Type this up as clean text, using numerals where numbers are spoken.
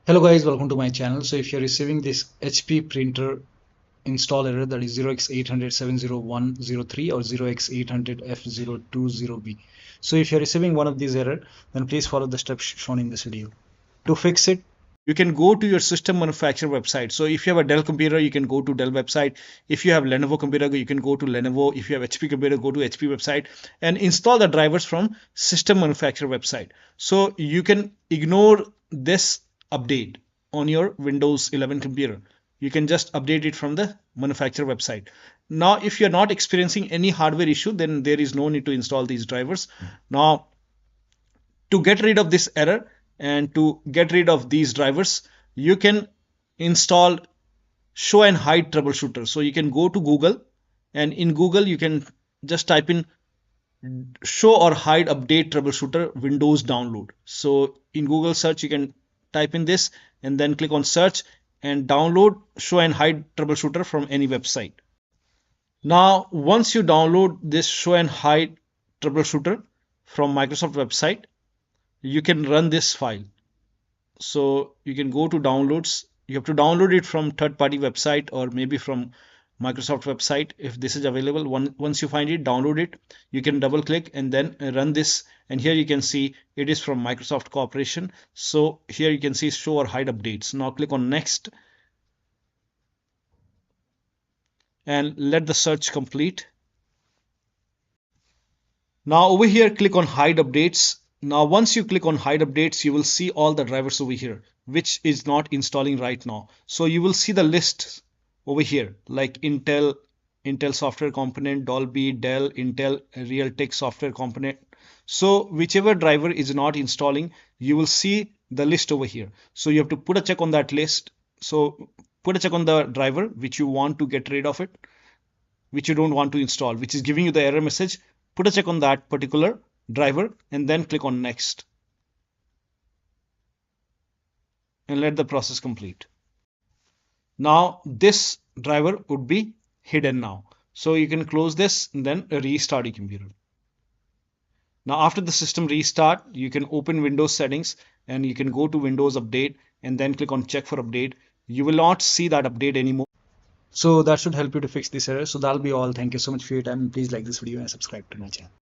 Hello guys, welcome to my channel. So if you're receiving this HP printer install error, that is 0x800 70103 or 0x800f020b. So if you're receiving one of these error, then please follow the steps shown in this video. To fix it, you can go to your system manufacturer website. So if you have a Dell computer, you can go to Dell website. If you have Lenovo computer, you can go to Lenovo. If you have HP computer, go to HP website and install the drivers from system manufacturer website. So you can ignore this update on your Windows 11 computer. You can just update it from the manufacturer website. Now, if you're not experiencing any hardware issue, then there is no need to install these drivers. Now, to get rid of this error and to get rid of these drivers, you can install show and hide troubleshooter. So you can go to Google, and in Google you can just type in show or hide update troubleshooter Windows download. So in Google search you can type in this and then click on search and download show and hide troubleshooter from any website. Now once you download this show and hide troubleshooter from Microsoft website, you can run this file. So you can go to downloads. You have to download it from third-party website or maybe from Microsoft website if this is available. Once you find it, download it. You can double click and then run this. And here you can see it is from Microsoft Corporation. So here you can see show or hide updates. Now click on next and let the search complete. Now over here, click on hide updates. Now once you click on hide updates, you will see all the drivers over here, which is not installing right now. So you will see the list over here, like Intel software component, Dolby, Dell, Intel Realtek software component. So whichever driver is not installing, you will see the list over here. So you have to put a check on that list. So put a check on the driver which you want to get rid of it, which you don't want to install, which is giving you the error message. Put a check on that particular driver and then click on next and let the process complete. Now this driver would be hidden now. So you can close this and then restart your computer. Now after the system restart, you can open Windows settings and you can go to Windows Update and then click on check for update. You will not see that update anymore. So that should help you to fix this error. So that'll be all. Thank you so much for your time. Please like this video and subscribe to my channel.